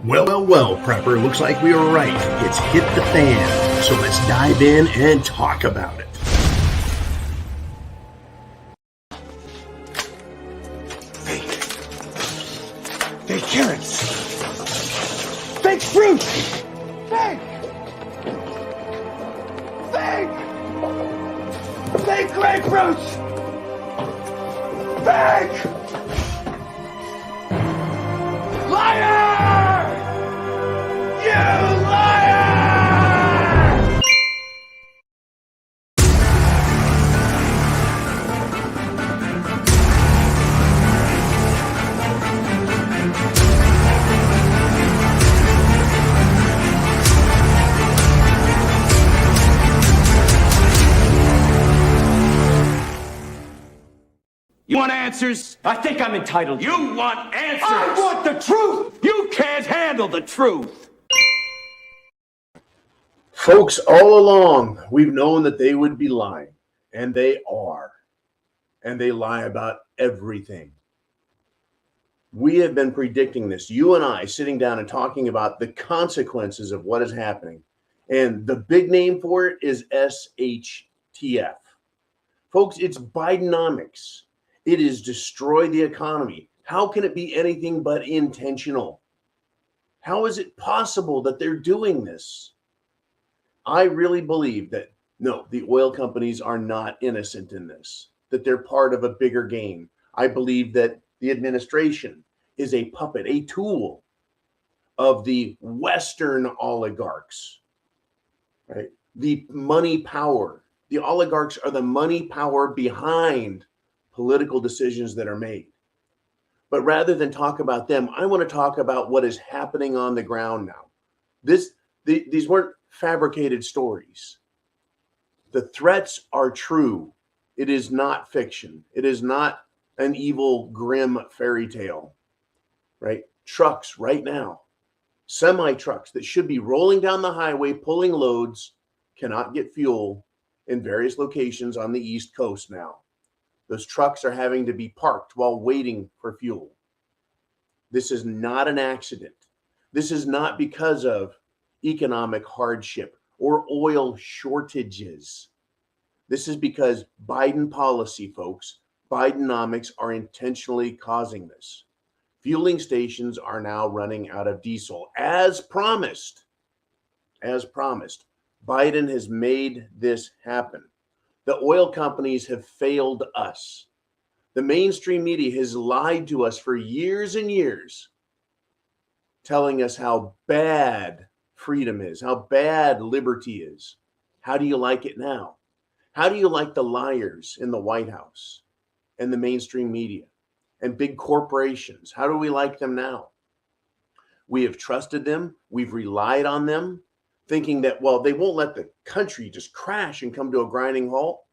Well, Prepper, looks like we were right. It's hit the fan. So let's dive in and talk about it. Fake carrots. Fake fruit. Fake. Fake grapefruits. Fake. Liar! You liar! You want answers? I think I'm entitled. You want answers? I want the truth! You can't handle the truth. Folks, all along, we've known that they would be lying, and they are. And they lie about everything. We have been predicting this. You and I sitting down and talking about the consequences of what is happening. And the big name for it is SHTF. Folks, it's Bidenomics. It is destroy the economy. How can it be anything but intentional? How is it possible that they're doing this? I really believe that, no, the oil companies are not innocent in this, that they're part of a bigger game. I believe that the administration is a puppet, a tool of the Western oligarchs, right? The money power. The oligarchs are the money power behind political decisions that are made. But rather than talk about them, I want to talk about what is happening on the ground now. These weren't fabricated stories. The threats are true. It is not fiction. It is not an evil, grim fairy tale, right? Trucks right now, semi-trucks that should be rolling down the highway, pulling loads, cannot get fuel in various locations on the East Coast now. Those trucks are having to be parked while waiting for fuel. This is not an accident. This is not because of economic hardship or oil shortages. This is because Biden policy, folks, Bidenomics are intentionally causing this. Fueling stations are now running out of diesel. As promised, Biden has made this happen. The oil companies have failed us. The mainstream media has lied to us for years and years, telling us how bad freedom is, how bad liberty is. How do you like it now? How do you like the liars in the White House and the mainstream media and big corporations? How do we like them now? We have trusted them. We've relied on them, thinking that, well, they won't let the country just crash and come to a grinding halt.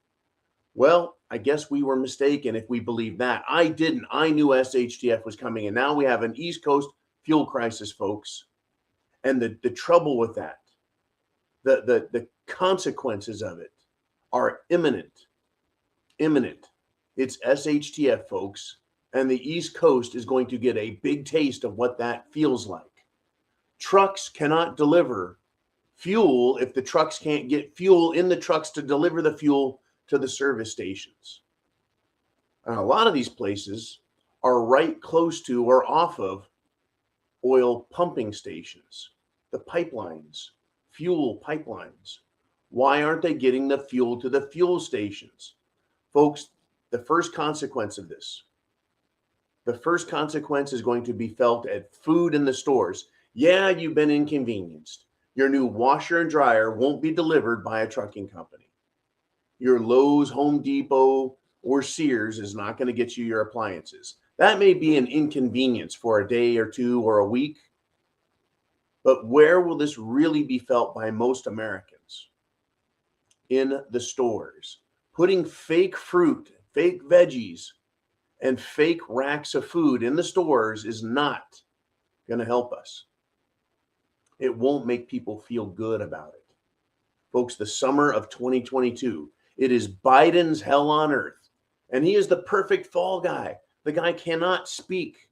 Well, I guess we were mistaken if we believed that. I didn't. I knew SHTF was coming, and now we have an East Coast fuel crisis, folks. And the trouble with that, the consequences of it are imminent. It's SHTF, folks, and the East Coast is going to get a big taste of what that feels like. Trucks cannot deliver fuel if the trucks can't get fuel in the trucks to deliver the fuel to the service stations. And a lot of these places are right close to or off of oil pumping stations, the pipelines, fuel pipelines. Why aren't they getting the fuel to the fuel stations? Folks, the first consequence of this, the first consequence is going to be felt at food in the stores. Yeah, you've been inconvenienced. Your new washer and dryer won't be delivered by a trucking company. Your Lowe's, Home Depot, or Sears is not going to get you your appliances. That may be an inconvenience for a day or two or a week, but where will this really be felt by most Americans? In the stores. Putting fake fruit, fake veggies, and fake racks of food in the stores is not going to help us. It won't make people feel good about it. Folks, the summer of 2022, it is Biden's hell on earth. And he is the perfect fall guy. The guy cannot speak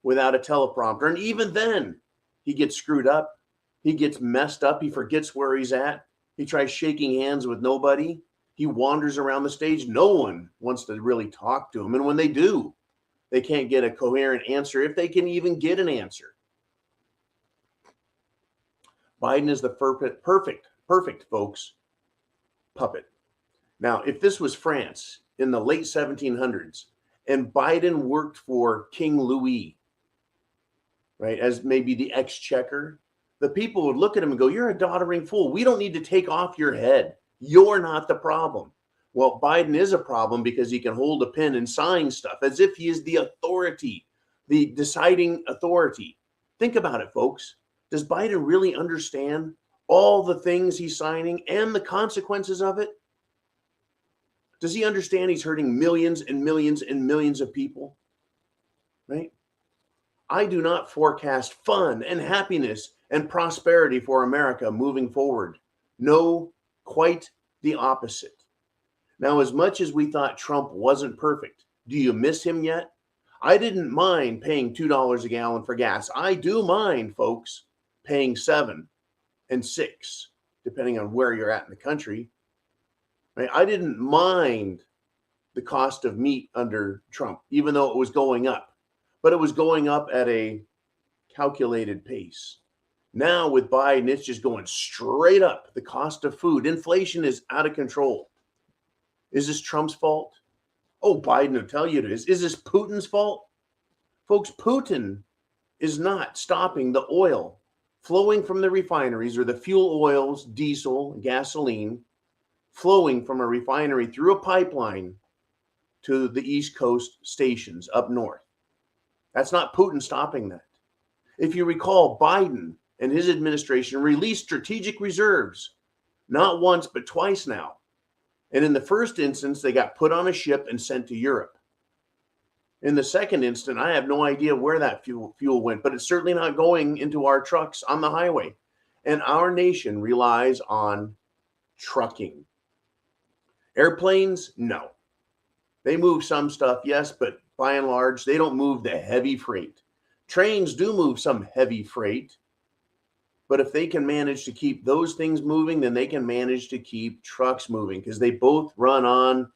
without a teleprompter. And even then, he gets screwed up. He gets messed up. He forgets where he's at. He tries shaking hands with nobody. He wanders around the stage. No one wants to really talk to him. And when they do, they can't get a coherent answer, if they can even get an answer. Biden is the perfect, folks, puppet. Now, if this was France in the late 1700s and Biden worked for King Louis, right, as maybe the exchequer, the people would look at him and go, "You're a doddering fool. We don't need to take off your head. You're not the problem." Well, Biden is a problem because he can hold a pen and sign stuff as if he is the authority, the deciding authority. Think about it, folks. Does Biden really understand all the things he's signing and the consequences of it? Does he understand he's hurting millions and millions and millions of people? Right? I do not forecast fun and happiness and prosperity for America moving forward. No, quite the opposite. Now, as much as we thought Trump wasn't perfect, do you miss him yet? I didn't mind paying $2 a gallon for gas. I do mind, folks, paying $7 and $6, depending on where you're at in the country. Right? I didn't mind the cost of meat under Trump, even though it was going up. But it was going up at a calculated pace. Now with Biden, it's just going straight up. The cost of food, inflation is out of control. Is this Trump's fault? Oh, Biden will tell you it is. Is this Putin's fault? Folks, Putin is not stopping the oil flowing from the refineries, or the fuel oils, diesel, gasoline, flowing from a refinery through a pipeline to the East Coast stations up north. That's not Putin stopping that. If you recall, Biden and his administration released strategic reserves, not once, but twice now. And in the first instance, they got put on a ship and sent to Europe. In the second instance, I have no idea where that fuel went, but it's certainly not going into our trucks on the highway. And our nation relies on trucking. Airplanes, no. They move some stuff, yes, but by and large, they don't move the heavy freight. Trains do move some heavy freight, but if they can manage to keep those things moving, then they can manage to keep trucks moving, because they both run on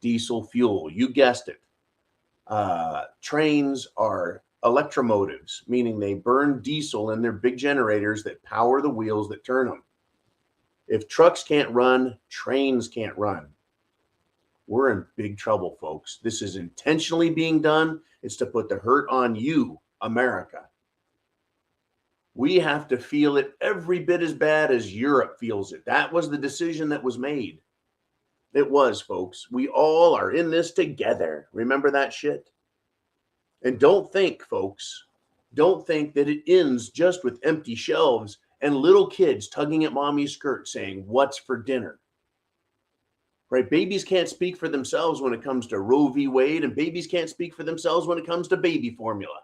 diesel fuel. You guessed it. Trains are electromotives, meaning they burn diesel in their big generators that power the wheels that turn them. If trucks can't run, trains can't run. We're in big trouble, folks. This is intentionally being done. It's to put the hurt on you, America. We have to feel it every bit as bad as Europe feels it. That was the decision that was made. It was, folks. We all are in this together. Remember that shit? And don't think, folks, don't think that it ends just with empty shelves and little kids tugging at mommy's skirt saying, "What's for dinner?" Right? Babies can't speak for themselves when it comes to Roe v. Wade, and babies can't speak for themselves when it comes to baby formula.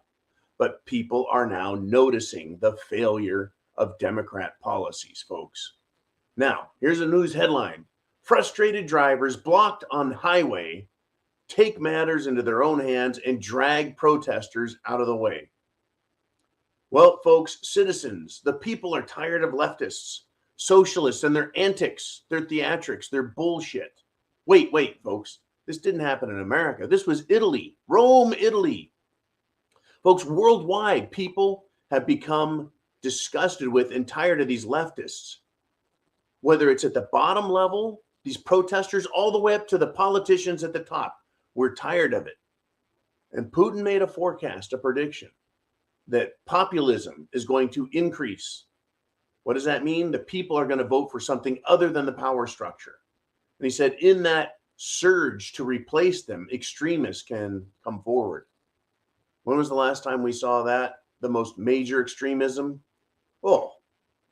But people are now noticing the failure of Democrat policies, folks. Now, here's a news headline. Frustrated drivers blocked on highway take matters into their own hands and drag protesters out of the way. Well, folks, citizens, the people are tired of leftists, socialists, and their antics, their theatrics, their bullshit. Wait, folks. This didn't happen in America. This was Italy, Rome, Italy. Folks, worldwide, people have become disgusted with and tired of these leftists. Whether it's at the bottom level, these protesters, all the way up to the politicians at the top. We're tired of it. And Putin made a forecast, a prediction, that populism is going to increase. What does that mean? The people are going to vote for something other than the power structure. And he said, in that surge to replace them, extremists can come forward. When was the last time we saw that? The most major extremism? Oh,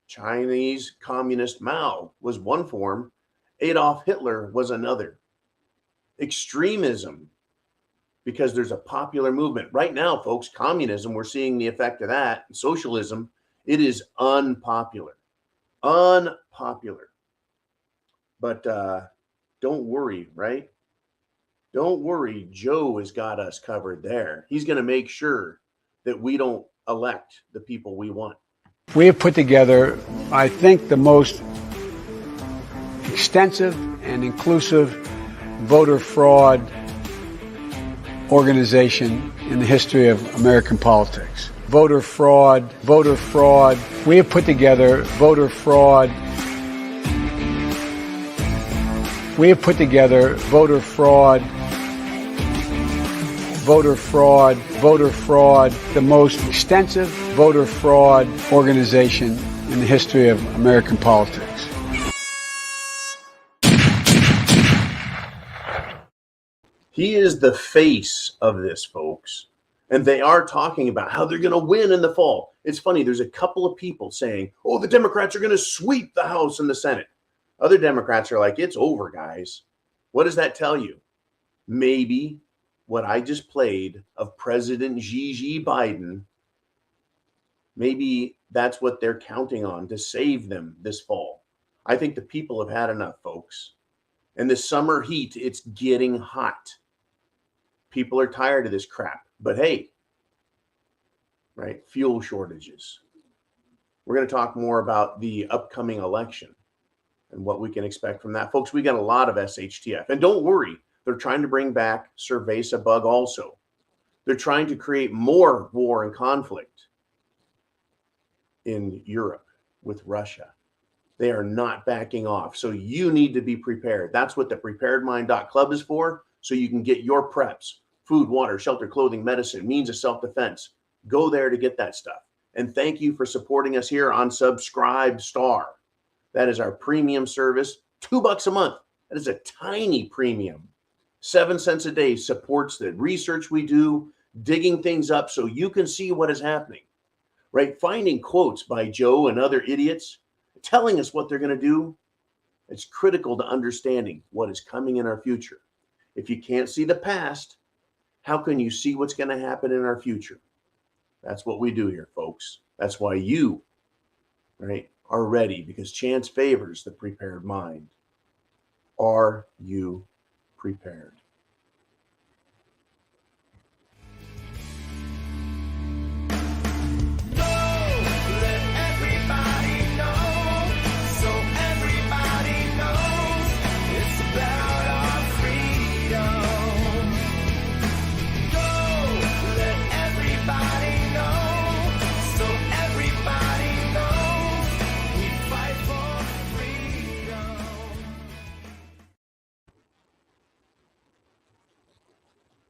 Chinese communist Mao was one form. Adolf Hitler was another. Extremism, because there's a popular movement. Right now, folks, communism, we're seeing the effect of that. Socialism, it is unpopular. Unpopular. But don't worry, right? Don't worry. Joe has got us covered there. He's going to make sure that we don't elect the people we want. We have put together, I think, the most extensive and inclusive voter fraud organization in the history of American politics. Voter fraud. We have put together voter fraud. We have put together voter fraud, the most extensive voter fraud organization in the history of American politics. He is the face of this, folks. And they are talking about how they're going to win in the fall. It's funny, there's a couple of people saying, oh, the Democrats are going to sweep the House and the Senate. Other Democrats are like, it's over, guys. What does that tell you? Maybe what I just played of President Xi Biden, maybe that's what they're counting on to save them this fall. I think the people have had enough, folks. And the summer heat, it's getting hot. People are tired of this crap. But hey, right, fuel shortages. We're going to talk more about the upcoming election and what we can expect from that. Folks, we got a lot of SHTF. And don't worry, they're trying to bring back Cerveza bug also. They're trying to create more war and conflict in Europe with Russia. They are not backing off. So you need to be prepared. That's what the preparedmind.club is for. So you can get your preps, food, water, shelter, clothing, medicine, means of self-defense. Go there to get that stuff. And thank you for supporting us here on Subscribe Star. That is our premium service, $2 a month. That is a tiny premium. 7 cents a day supports the research we do, digging things up so you can see what is happening, right? Finding quotes by Joe and other idiots, telling us what they're going to do. It's critical to understanding what is coming in our future. If you can't see the past, how can you see what's going to happen in our future? That's what we do here, folks. That's why you, right, are ready, because chance favors the prepared mind. Are you prepared?